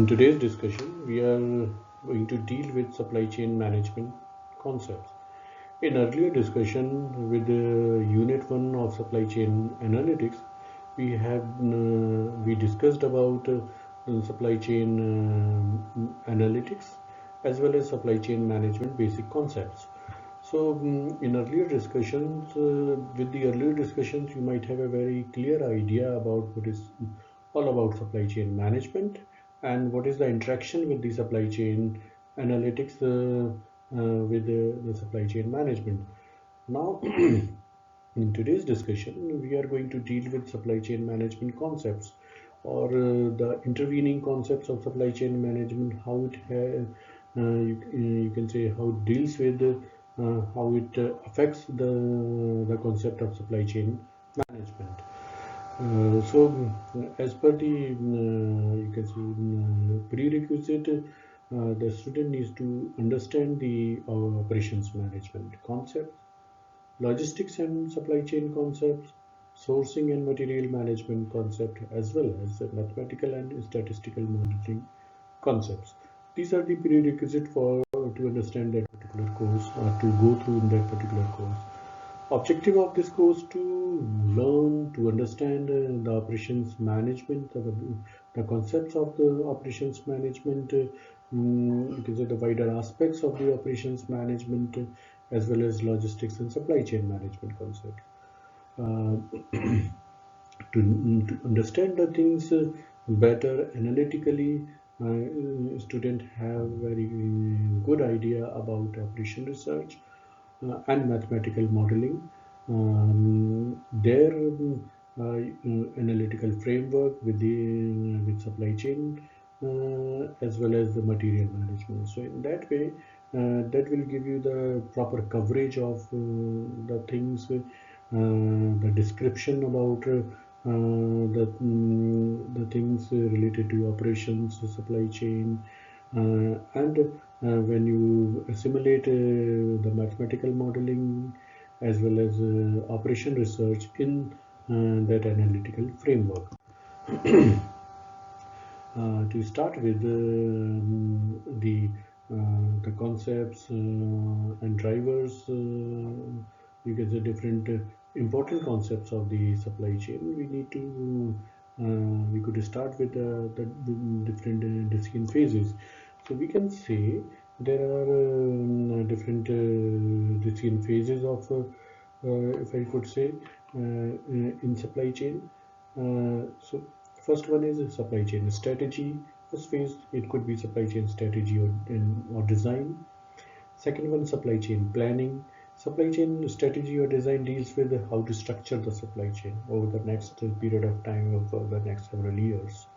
In today's discussion, we are going to deal with supply chain management concepts. In earlier discussion with Unit 1 of Supply Chain Analytics, we discussed about supply chain analytics as well as supply chain management basic concepts. So, in earlier discussions, with the earlier discussions, you might have a very clear idea about what is all about supply chain management and what is the interaction with the supply chain analytics with the supply chain management. Now, in today's discussion, we are going to deal with supply chain management concepts or the intervening concepts of supply chain management, how it you can say how it deals with how it affects the concept of supply chain management. As per the you can see prerequisite, the student needs to understand the operations management concepts, logistics and supply chain concepts, sourcing and material management concept, as well as mathematical and statistical modeling concepts. These are the prerequisite for to understand that particular course or to go through in that particular course. Objective of this course to learn to understand the operations management, the concepts of the operations management, you can say the wider aspects of the operations management, as well as logistics and supply chain management concepts. To understand the things better analytically, student have very good idea about operation research and mathematical modeling. Their analytical framework with the with supply chain as well as the material management. So in that way, that will give you the proper coverage of the things, the description about the things related to operations, supply chain, and when you assimilate the mathematical modeling as well as operation research in that analytical framework. To start with the concepts and drivers, you get the different important concepts of the supply chain. We need to we could start with the different decision phases. So we can say there are different decision phases of, if I could say, in supply chain. So first one is supply chain strategy. First phase, it could be supply chain strategy or design. Second one, supply chain planning. Supply chain strategy or design deals with how to structure the supply chain over the next period of time, over the next several years.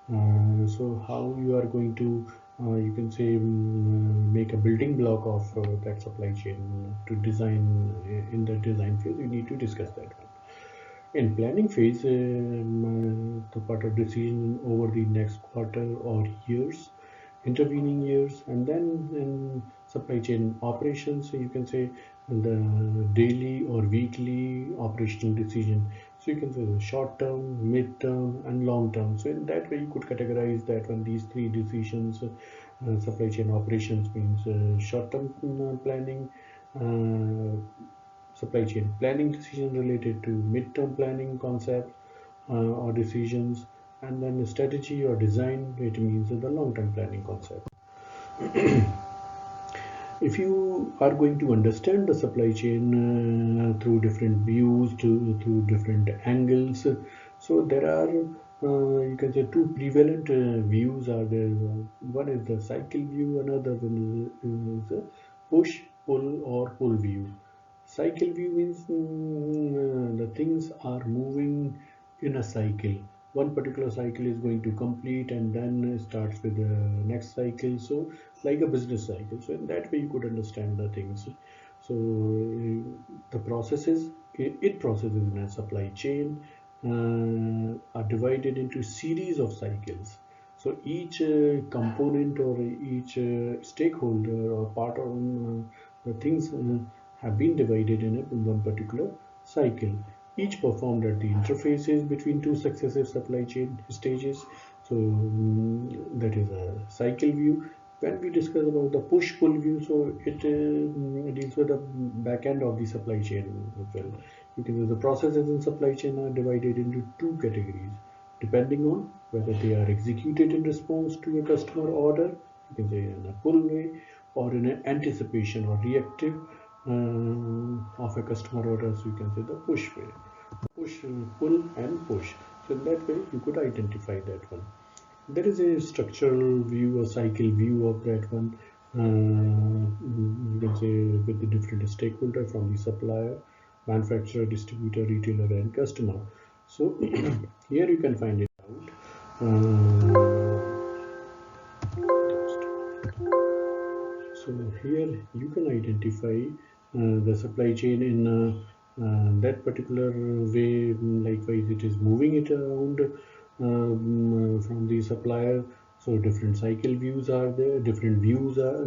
So how you are going to, you can say, make a building block of that supply chain to design. In the design phase, you need to discuss that one. In planning phase, the part of decision over the next quarter or years, intervening years, and then in supply chain operations, so you can say the daily or weekly operational decision. So you can say the short term, mid term, and long term. So in that way, you could categorize that when these three decisions, supply chain operations means short term planning, supply chain planning decision related to mid-term planning concepts or decisions, and then the strategy or design, it means the long-term planning concept. If you are going to understand the supply chain through different views, through different angles, so there are you can say two prevalent views are there. One is the cycle view, another one is the push, pull, or pull view. Cycle view means the things are moving in a cycle. One particular cycle is going to complete and then starts with the next cycle. So like a business cycle. So in that way you could understand the things. So the processes in a supply chain are divided into series of cycles. So each component or each stakeholder or part of the things have been divided in one particular cycle, each performed at the interfaces between two successive supply chain stages. So that is a cycle view. When we discuss about the push-pull view, so it deals with the back end of the supply chain as well. You can see the processes in supply chain are divided into two categories, depending on whether they are executed in response to a customer order, you can say in a pull way, or in an anticipation or reactive of a customer order. So you can say the push way, push, pull, and push. So in that way, you could identify that one. There is a structural view, a cycle view of that one. You can say with the different stakeholder from the supplier, manufacturer, distributor, retailer, and customer. So here you can find it out. So here you can identify the supply chain in that particular way. Likewise, it is moving it around from the supplier. So different cycle views are there, different views are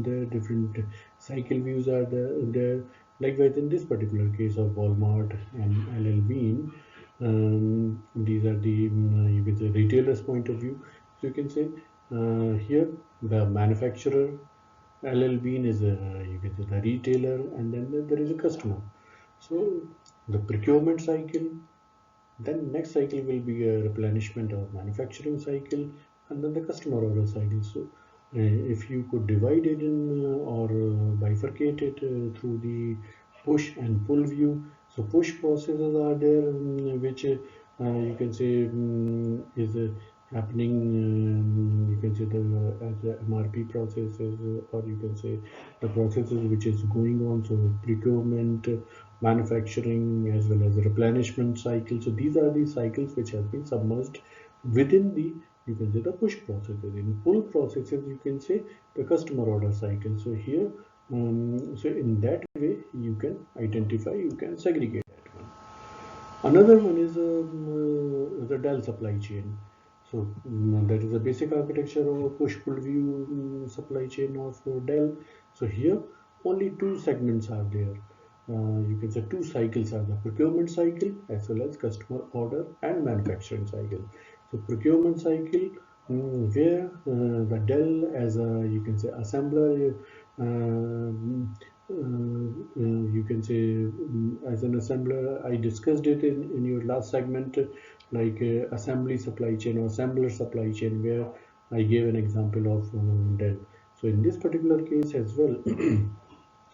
there, different cycle views are there. Likewise, in this particular case of Walmart and LL Bean, these are the you can say retailer's point of view. So you can say here the manufacturer LL Bean is a, you can say the retailer, and then there is a customer. So the procurement cycle, then next cycle will be a replenishment or manufacturing cycle, and then the customer order cycle. So if you could divide it in or bifurcate it through the push and pull view. So push processes are there, which you can say is happening. You can say the as a MRP processes, or you can say the processes which is going on. So procurement, manufacturing, as well as replenishment cycle. So these are the cycles which have been submerged within the, you can say, the push processes. In pull processes, you can say the customer order cycle. So here, so in that way, you can identify, you can segregate that one. Another one is the Dell supply chain. So that is a basic architecture of push-pull view supply chain of Dell. So here only two segments are there. You can say two cycles are the procurement cycle as well as customer order and manufacturing cycle. So procurement cycle, where the Dell as a, you can say, assembler, you can say as an assembler, I discussed it in your last segment, like assembly supply chain or assembler supply chain, where I gave an example of Dell. So in this particular case as well,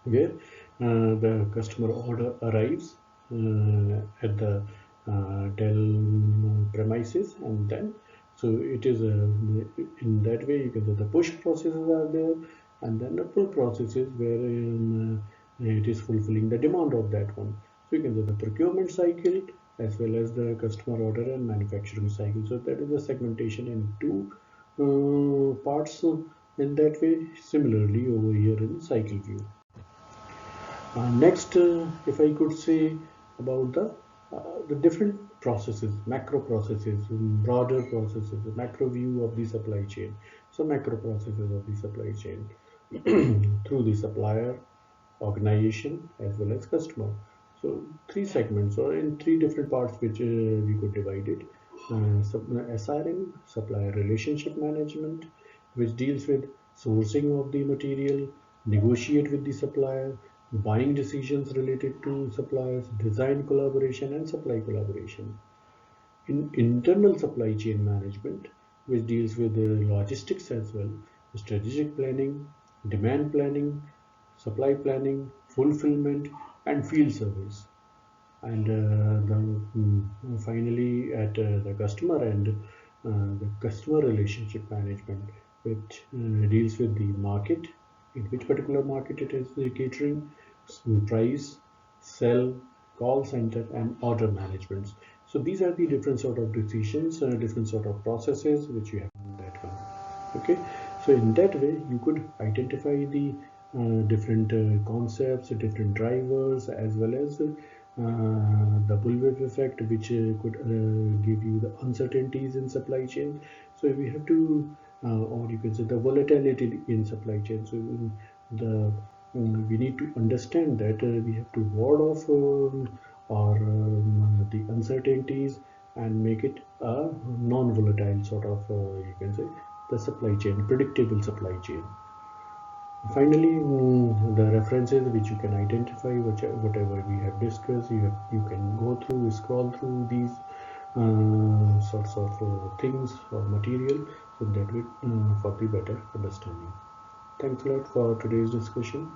where the customer order arrives at the Dell premises, and then so it is in that way you can say the push processes are there, and then the pull processes where it is fulfilling the demand of that one. So you can say the procurement cycle as well as the customer order and manufacturing cycle. So that is the segmentation in two parts in that way. Similarly over here in cycle view. Next, if I could say about the different processes, macro processes, broader processes, the macro view of the supply chain. So macro processes of the supply chain through the supplier, organization, as well as customer. So three segments, or in three different parts, which we could divide it. SRM, supplier relationship management, which deals with sourcing of the material, negotiate with the supplier, buying decisions related to suppliers, design collaboration, and supply collaboration. In internal supply chain management, which deals with the logistics as well, strategic planning, demand planning, supply planning, fulfillment, and field service. And finally, at the customer end, the customer relationship management, which deals with the market, in which particular market it is catering, price, sell, call center, and order management. So these are the different sort of decisions, different sort of processes which you have in that one. Okay, so in that way you could identify the different concepts, different drivers, as well as the bullwhip effect, which could give you the uncertainties in supply chain. So we have to, or you can say the volatility in supply chain. So the we need to understand that we have to ward off or the uncertainties and make it a non-volatile sort of, you can say, the supply chain, predictable supply chain. Finally, the references which you can identify, whatever we have discussed, you can go through, scroll through these sorts of things or material, so that way for the better understanding. Thanks a lot for today's discussion.